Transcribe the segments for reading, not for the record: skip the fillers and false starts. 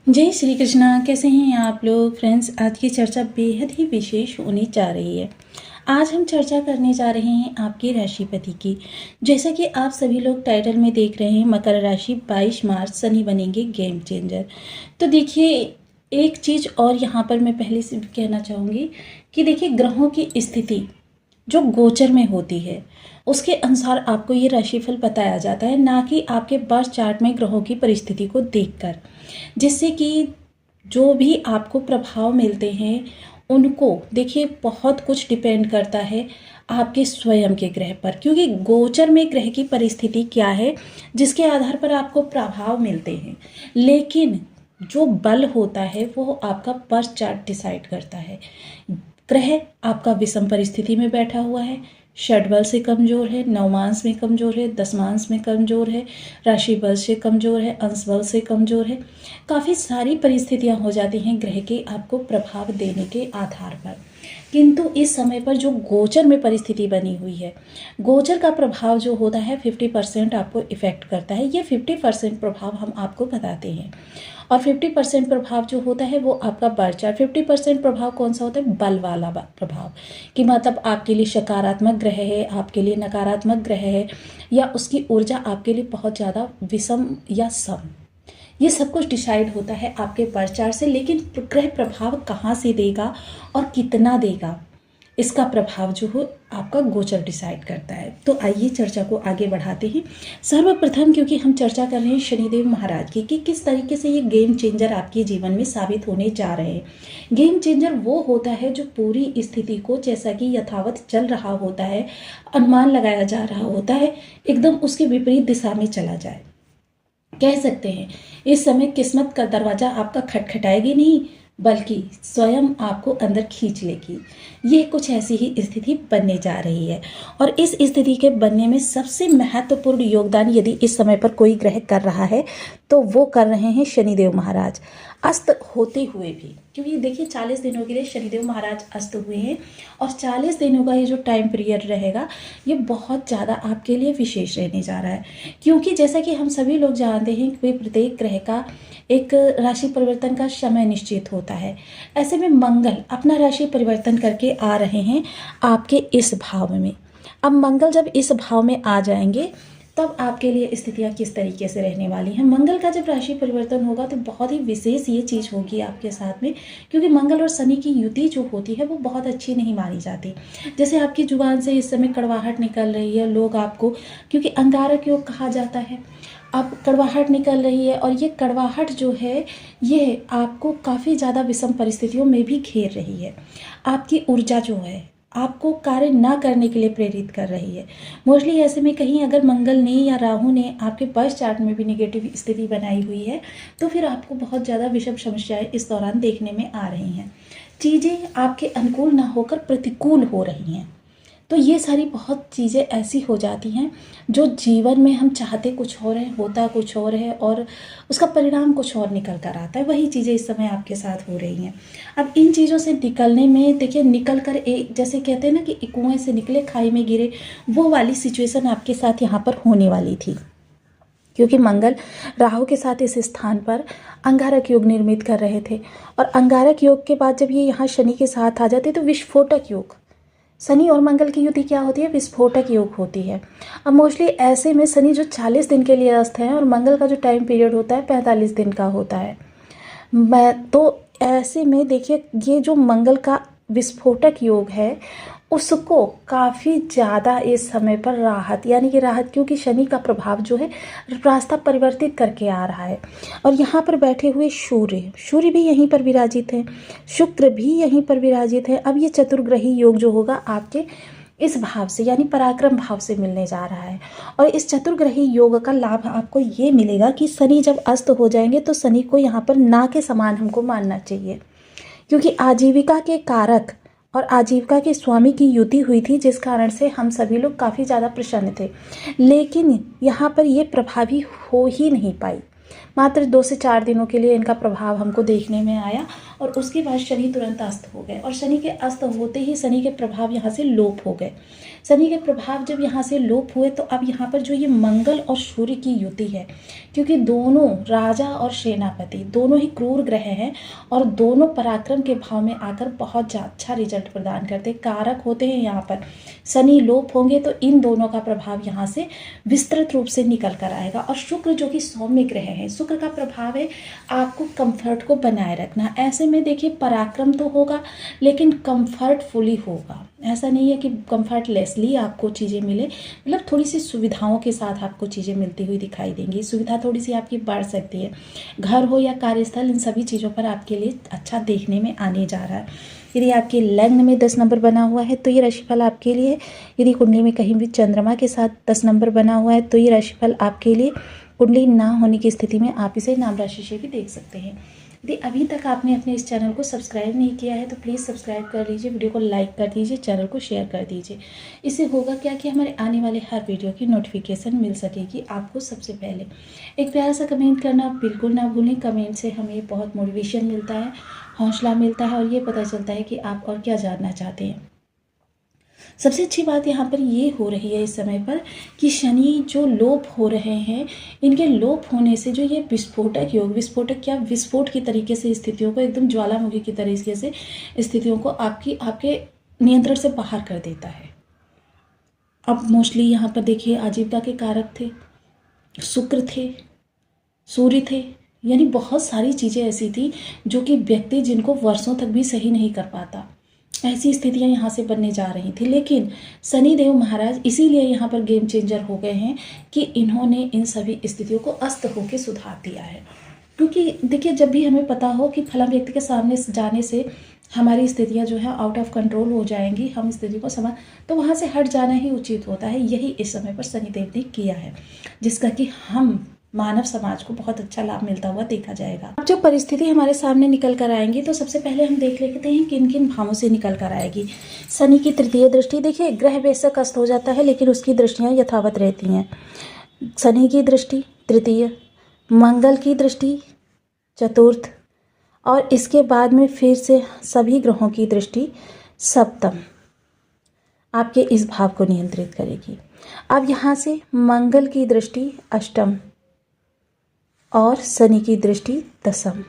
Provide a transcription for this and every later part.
जय श्री कृष्णा। कैसे हैं आप लोग फ्रेंड्स। आज की चर्चा बेहद ही विशेष होने जा रही है। आज हम चर्चा करने जा रहे हैं आपके राशिपति की। जैसा कि आप सभी लोग टाइटल में देख रहे हैं, मकर राशि 22 मार्च शनि बनेंगे गेम चेंजर। तो देखिए, एक चीज़ और यहाँ पर मैं पहले से भी कहना चाहूँगी कि देखिए, ग्रहों की स्थिति जो गोचर में होती है उसके अनुसार आपको ये राशिफल बताया जाता है, ना कि आपके बर्थ चार्ट में ग्रहों की परिस्थिति को देखकर, जिससे कि जो भी आपको प्रभाव मिलते हैं उनको देखिए बहुत कुछ डिपेंड करता है आपके स्वयं के ग्रह पर, क्योंकि गोचर में ग्रह की परिस्थिति क्या है जिसके आधार पर आपको प्रभाव मिलते हैं, लेकिन जो बल होता है वो आपका बर्थ चार्ट डिसाइड करता है। ग्रह आपका विषम परिस्थिति में बैठा हुआ है, षड से कमजोर है, नवमांश में कमजोर है, दशमांश में कमजोर है, राशि बल से कमजोर है, अंश बल से कमजोर है। काफ़ी सारी परिस्थितियां हो जाती हैं ग्रह के आपको प्रभाव देने के आधार पर, किंतु इस समय पर जो गोचर में परिस्थिति बनी हुई है, गोचर का प्रभाव जो होता है 50% आपको इफेक्ट करता है। ये 50% प्रभाव हम आपको बताते हैं, और 50% प्रभाव जो होता है वो आपका बर्थ चार्ट। 50% प्रभाव कौन सा होता है? बल वाला प्रभाव, कि मतलब आपके लिए सकारात्मक ग्रह है, आपके लिए नकारात्मक ग्रह है, या उसकी ऊर्जा आपके लिए बहुत ज़्यादा विषम या सम। ये सब कुछ डिसाइड होता है आपके बर्थ चार्ट से, लेकिन ग्रह प्रभाव कहाँ से देगा और कितना देगा, इसका प्रभाव जो हो आपका गोचर डिसाइड करता है। तो आइए चर्चा को आगे बढ़ाते हैं। सर्वप्रथम, क्योंकि हम चर्चा कर रहे हैं शनिदेव महाराज की कि किस तरीके से ये गेम चेंजर आपके जीवन में साबित होने जा रहे हैं। गेम चेंजर वो होता है जो पूरी स्थिति को, जैसा कि यथावत चल रहा होता है, अनुमान लगाया जा रहा होता है, एकदम उसके विपरीत दिशा में चला जाए। कह सकते हैं इस समय किस्मत का दरवाजा आपका खटखटाएगी नहीं, बल्कि स्वयं आपको अंदर खींच लेगी। ये कुछ ऐसी ही स्थिति बनने जा रही है, और इस स्थिति के बनने में सबसे महत्वपूर्ण योगदान यदि इस समय पर कोई ग्रह कर रहा है तो वो कर रहे हैं शनिदेव महाराज, अस्त होते हुए भी। क्योंकि देखिए 40 दिनों के लिए शनिदेव महाराज अस्त हुए हैं, और 40 दिनों का ये जो टाइम पीरियड रहेगा ये बहुत ज़्यादा आपके लिए विशेष रहने जा रहा है। क्योंकि जैसा कि हम सभी लोग जानते हैं कि प्रत्येक ग्रह का एक राशि परिवर्तन का समय निश्चित होता है। ऐसे में मंगल अपना राशि परिवर्तन करके आ रहे हैं आपके इस भाव में। अब मंगल जब इस भाव में आ जाएंगे तब आपके लिए स्थितियाँ किस तरीके से रहने वाली हैं। मंगल का जब राशि परिवर्तन होगा तो बहुत ही विशेष ये चीज़ होगी आपके साथ में, क्योंकि मंगल और शनि की युति जो होती है वो बहुत अच्छी नहीं मानी जाती। जैसे आपकी जुबान से इस समय कड़वाहट निकल रही है, लोग आपको, क्योंकि अंगारक योग कहा जाता है, अब कड़वाहट निकल रही है, और ये कड़वाहट जो है ये आपको काफ़ी ज़्यादा विषम परिस्थितियों में भी घेर रही है। आपकी ऊर्जा जो है आपको कार्य ना करने के लिए प्रेरित कर रही है। मोस्टली ऐसे में कहीं अगर मंगल ने या राहु ने आपके बर्थ चार्ट में भी नेगेटिव स्थिति बनाई हुई है तो फिर आपको बहुत ज़्यादा विषम समस्याएं इस दौरान देखने में आ रही हैं। चीज़ें आपके अनुकूल ना होकर प्रतिकूल हो रही हैं। तो ये सारी बहुत चीज़ें ऐसी हो जाती हैं जो जीवन में हम चाहते कुछ और है, होता कुछ और है, और उसका परिणाम कुछ और निकल कर आता है। वही चीज़ें इस समय आपके साथ हो रही हैं। अब इन चीज़ों से निकलने में देखिए, निकल कर एक, जैसे कहते हैं ना कि कुएं से निकले खाई में गिरे, वो वाली सिचुएशन आपके साथ यहाँ पर होने वाली थी। क्योंकि मंगल राहु के साथ इस स्थान पर अंगारक योग निर्मित कर रहे थे, और अंगारक योग के बाद जब ये यहाँ शनि के साथ आ जाते तो विस्फोटक योग, शनि और मंगल की युति क्या होती है? विस्फोटक योग होती है। अब मोस्टली ऐसे में शनि जो 40 दिन के लिए अस्त है और मंगल का जो टाइम पीरियड होता है 45 दिन का होता है। तो ऐसे में देखिए, ये जो मंगल का विस्फोटक योग है उसको काफ़ी ज़्यादा इस समय पर राहत, यानी कि राहत, क्योंकि शनि का प्रभाव जो है रास्ता परिवर्तित करके आ रहा है। और यहाँ पर बैठे हुए सूर्य भी यहीं पर विराजित है, शुक्र भी यहीं पर विराजित है। अब ये चतुर्ग्रही योग जो होगा आपके इस भाव से, यानी पराक्रम भाव से मिलने जा रहा है। और इस चतुर्ग्रही योग का लाभ आपको ये मिलेगा कि शनि जब अस्त हो जाएंगे तो शनि को यहाँ पर ना के समान हमको मानना चाहिए, क्योंकि आजीविका के कारक और आजीविका के स्वामी की युति हुई थी, जिस कारण से हम सभी लोग काफ़ी ज़्यादा प्रसन्न थे। लेकिन यहाँ पर ये प्रभावी हो ही नहीं पाई। मात्र 2 से 4 दिनों के लिए इनका प्रभाव हमको देखने में आया और उसके बाद शनि तुरंत अस्त हो गए और शनि के अस्त होते ही शनि के प्रभाव यहाँ से लोप हो गए। शनि के प्रभाव जब यहाँ से लोप हुए तो अब यहाँ पर जो ये मंगल और सूर्य की युति है, क्योंकि दोनों राजा और सेनापति दोनों ही क्रूर ग्रह हैं और दोनों पराक्रम के भाव में आकर बहुत अच्छा रिजल्ट प्रदान करते कारक होते हैं। यहाँ पर शनि लोप होंगे तो इन दोनों का प्रभाव यहाँ से विस्तृत रूप से निकल कर आएगा। और शुक्र जो कि सौम्य ग्रह है, शुक्र का प्रभाव है आपको कंफर्ट को बनाए रखना। ऐसे में देखिए पराक्रम तो होगा लेकिन कंफर्टफुली होगा, ऐसा नहीं है कि कंफर्टलेसली आपको चीज़ें मिले, मतलब थोड़ी सी सुविधाओं के साथ आपको चीज़ें मिलती हुई दिखाई देंगी। सुविधा थोड़ी सी आपकी बढ़ सकती है, घर हो या कार्यस्थल, इन सभी चीज़ों पर आपके लिए अच्छा देखने में आने जा रहा है। यदि आपके लग्न में 10 नंबर बना हुआ है तो ये राशिफल आपके लिए, यदि कुंडली में कहीं भी चंद्रमा के साथ 10 नंबर बना हुआ है तो ये राशिफल आपके लिए, कुंडली ना होने की स्थिति में आप इसे नाम राशि से भी देख सकते हैं। यदि अभी तक आपने अपने इस चैनल को सब्सक्राइब नहीं किया है तो प्लीज़ सब्सक्राइब कर लीजिए, वीडियो को लाइक कर दीजिए, चैनल को शेयर कर दीजिए। इससे होगा क्या कि हमारे आने वाले हर वीडियो की नोटिफिकेशन मिल सकेगी आपको सबसे पहले। एक प्यारा सा कमेंट करना बिल्कुल ना भूलें, कमेंट से हमें बहुत मोटिवेशन मिलता है, हौसला मिलता है और ये पता चलता है कि आप और क्या जानना चाहते हैं। सबसे अच्छी बात यहाँ पर ये हो रही है इस समय पर कि शनि जो लोप हो रहे हैं, इनके लोप होने से जो ये विस्फोटक योग, विस्फोटक क्या, विस्फोट की तरीके से स्थितियों को, एकदम ज्वालामुखी की तरीके से स्थितियों को आपके नियंत्रण से बाहर कर देता है। अब मोस्टली यहाँ पर देखिए आजीविका के कारक थे, शुक्र थे, सूर्य थे, यानी बहुत सारी चीज़ें ऐसी थी जो कि व्यक्ति जिनको वर्षों तक भी सही नहीं कर पाता, ऐसी स्थितियां यहाँ से बनने जा रही थी। लेकिन शनिदेव महाराज इसीलिए यहाँ पर गेम चेंजर हो गए हैं कि इन्होंने इन सभी स्थितियों को अस्त होकर सुधार दिया है। क्योंकि देखिए जब भी हमें पता हो कि फला व्यक्ति के सामने जाने से हमारी स्थितियाँ जो है आउट ऑफ कंट्रोल हो जाएंगी, हम स्थिति को समझ, तो वहाँ से हट जाना ही उचित होता है। यही इस समय पर शनिदेव ने किया है, जिसका कि हम मानव समाज को बहुत अच्छा लाभ मिलता हुआ देखा जाएगा। अब जो परिस्थिति हमारे सामने निकल कर आएंगी तो सबसे पहले हम देख लेते हैं किन किन भावों से निकल कर आएगी। शनि की तृतीय दृष्टि, देखिए ग्रह बेशक अस्त हो जाता है लेकिन उसकी दृष्टियां यथावत रहती हैं। शनि की दृष्टि तृतीय, मंगल की दृष्टि चतुर्थ और इसके बाद में फिर से सभी ग्रहों की दृष्टि सप्तम आपके इस भाव को नियंत्रित करेगी। अब यहाँ से मंगल की दृष्टि अष्टम और शनि की दृष्टि दशम।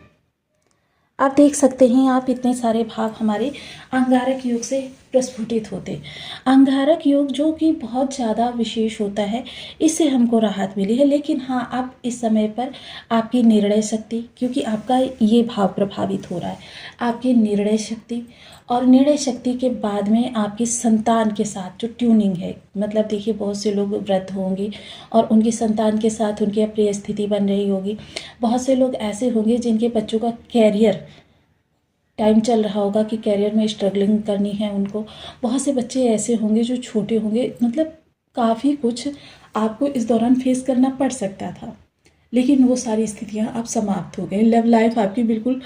आप देख सकते हैं आप इतने सारे भाव हमारे अंगारक योग से प्रस्फुटित होते। अंगारक योग जो कि बहुत ज़्यादा विशेष होता है, इससे हमको राहत मिली है। लेकिन हाँ, अब इस समय पर आपकी निर्णय शक्ति, क्योंकि आपका ये भाव प्रभावित हो रहा है, आपकी निर्णय शक्ति और निर्णय शक्ति के बाद में आपकी संतान के साथ जो ट्यूनिंग है, मतलब देखिए बहुत से लोग व्रत होंगे और उनकी संतान के साथ उनकी अप्रिय स्थिति बन रही होगी। बहुत से लोग ऐसे होंगे जिनके बच्चों का कैरियर टाइम चल रहा होगा कि कैरियर में स्ट्रगलिंग करनी है उनको। बहुत से बच्चे ऐसे होंगे जो छोटे होंगे, मतलब काफ़ी कुछ आपको इस दौरान फेस करना पड़ सकता था, लेकिन वो सारी स्थितियां अब समाप्त हो गई। लव लाइफ आपकी बिल्कुल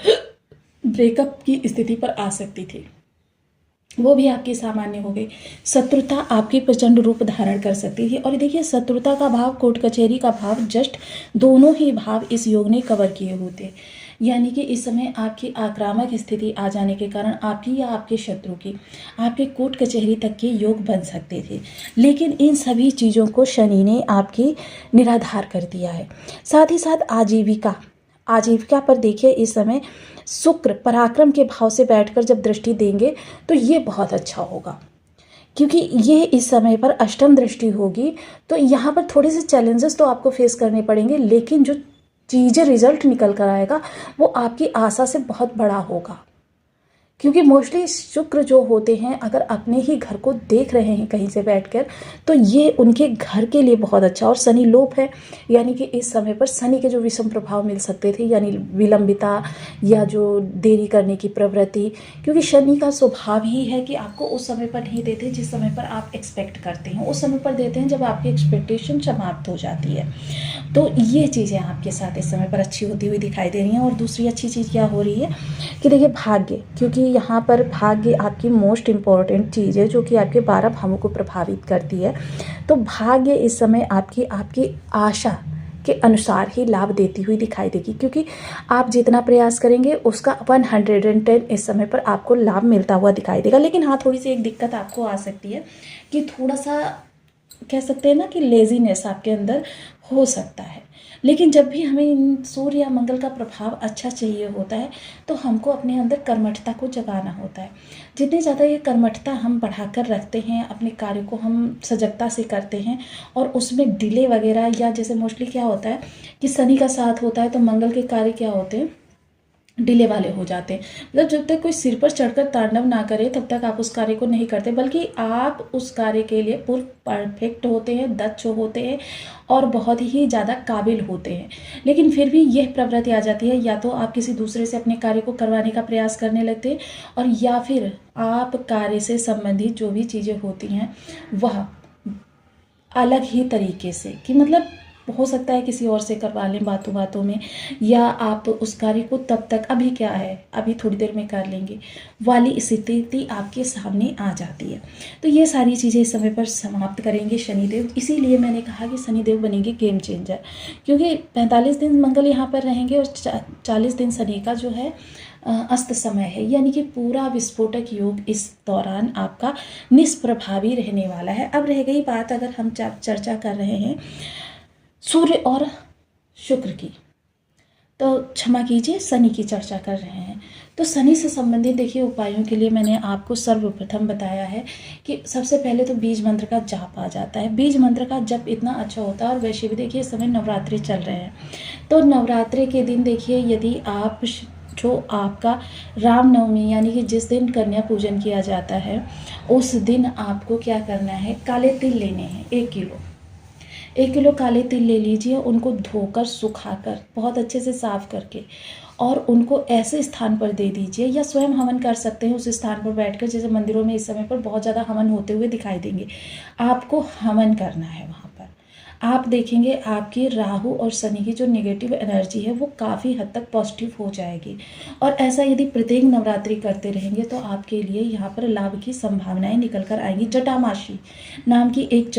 ब्रेकअप की स्थिति पर आ सकती थी, वो भी आपकी सामान्य हो गई। शत्रुता आपकी प्रचंड रूप धारण कर सकती थी। और देखिए शत्रुता का भाव, कोर्ट कचहरी का भाव, जस्ट दोनों ही भाव इस योग ने कवर किए होते। यानी कि इस समय आपकी आक्रामक स्थिति आ जाने के कारण आपकी या आपके शत्रु की आपके कोर्ट कचहरी तक के योग बन सकते थे, लेकिन इन सभी चीज़ों को शनि ने आपकी निराधार कर दिया है। साथ ही साथ आजीविका पर देखिए इस समय शुक्र पराक्रम के भाव से बैठकर जब दृष्टि देंगे तो ये बहुत अच्छा होगा, क्योंकि ये इस समय पर अष्टम दृष्टि होगी। तो यहाँ पर थोड़े से चैलेंजेस तो आपको फेस करने पड़ेंगे, लेकिन जो चीज़ें रिजल्ट निकल कर आएगा वो आपकी आशा से बहुत बड़ा होगा। क्योंकि मोस्टली शुक्र जो होते हैं अगर अपने ही घर को देख रहे हैं कहीं से बैठकर, तो ये उनके घर के लिए बहुत अच्छा। और शनि लोप है, यानी कि इस समय पर शनि के जो विषम प्रभाव मिल सकते थे, यानी विलंबिता या जो देरी करने की प्रवृत्ति, क्योंकि शनि का स्वभाव ही है कि आपको उस समय पर नहीं देते जिस समय पर आप एक्सपेक्ट करते हैं, उस समय पर देते हैं जब आपकी एक्सपेक्टेशन समाप्त हो जाती है। तो ये चीज़ें आपके साथ इस समय पर अच्छी होती हुई दिखाई दे रही हैं। और दूसरी अच्छी चीज़ क्या हो रही है कि देखिए भाग्य, क्योंकि यहाँ पर भाग्य आपकी मोस्ट इम्पॉर्टेंट चीज़ है जो कि आपके 12 भावों को प्रभावित करती है। तो भाग्य इस समय आपकी आशा के अनुसार ही लाभ देती हुई दिखाई देगी, क्योंकि आप जितना प्रयास करेंगे उसका 110 इस समय पर आपको लाभ मिलता हुआ दिखाई देगा। लेकिन हाँ, थोड़ी सी एक दिक्कत आपको आ सकती है कि थोड़ा सा कह सकते हैं ना कि लेजीनेस आपके अंदर हो सकता है। लेकिन जब भी हमें इन सूर्य या मंगल का प्रभाव अच्छा चाहिए होता है तो हमको अपने अंदर कर्मठता को जगाना होता है। जितनी ज़्यादा ये कर्मठता हम बढ़ाकर रखते हैं, अपने कार्य को हम सजगता से करते हैं और उसमें डिले वगैरह, या जैसे मोस्टली क्या होता है कि शनि का साथ होता है तो मंगल के कार्य क्या होते हैं, डिले वाले हो जाते हैं। मतलब जब तक कोई सिर पर चढ़कर तांडव ना करे तब तक आप उस कार्य को नहीं करते, बल्कि आप उस कार्य के लिए पूर्ण परफेक्ट होते हैं, दक्ष होते हैं और बहुत ही ज़्यादा काबिल होते हैं। लेकिन फिर भी यह प्रवृत्ति आ जाती है, या तो आप किसी दूसरे से अपने कार्य को करवाने का प्रयास करने लगते हैं, और या फिर आप कार्य से संबंधित जो भी चीज़ें होती हैं वह अलग ही तरीके से, कि मतलब हो सकता है किसी और से करवा लें बातों बातों में, या आप उस कार्य को तब तक अभी क्या है, अभी थोड़ी देर में कर लेंगे वाली स्थिति आपके सामने आ जाती है। तो ये सारी चीज़ें इस समय पर समाप्त करेंगे शनिदेव। इसीलिए मैंने कहा कि शनिदेव बनेंगे गेम चेंजर, क्योंकि 45 दिन मंगल यहाँ पर रहेंगे और 40 दिन शनि का जो है अस्त समय है, यानी कि पूरा विस्फोटक योग इस दौरान आपका निष्प्रभावी रहने वाला है। अब रह गई बात, अगर हम चर्चा कर रहे हैं सूर्य और शुक्र की, तो क्षमा कीजिए शनि की चर्चा कर रहे हैं। तो शनि से संबंधित देखिए उपायों के लिए मैंने आपको सर्वप्रथम बताया है कि सबसे पहले तो बीज मंत्र का जाप आ जाता है। बीज मंत्र का जप इतना अच्छा होता है, और वैसे भी देखिए इस समय नवरात्रि चल रहे हैं, तो नवरात्रि के दिन देखिए यदि आप जो आपका रामनवमी यानी कि जिस दिन कन्या पूजन किया जाता है उस दिन आपको क्या करना है, काले तिल लेने हैं 1 किलो काले तिल ले लीजिए। उनको धोकर सुखाकर बहुत अच्छे से साफ करके और उनको ऐसे स्थान पर दे दीजिए, या स्वयं हवन कर सकते हैं उस स्थान पर बैठकर। जैसे मंदिरों में इस समय पर बहुत ज़्यादा हवन होते हुए दिखाई देंगे, आपको हवन करना है वहाँ पर। आप देखेंगे आपकी राहु और शनि की जो नेगेटिव एनर्जी है वो काफ़ी हद तक पॉजिटिव हो जाएगी, और ऐसा यदि प्रत्येक नवरात्रि करते रहेंगे तो आपके लिए यहाँ पर लाभ की संभावनाएं निकल कर आएंगी। जटामासी नाम की एक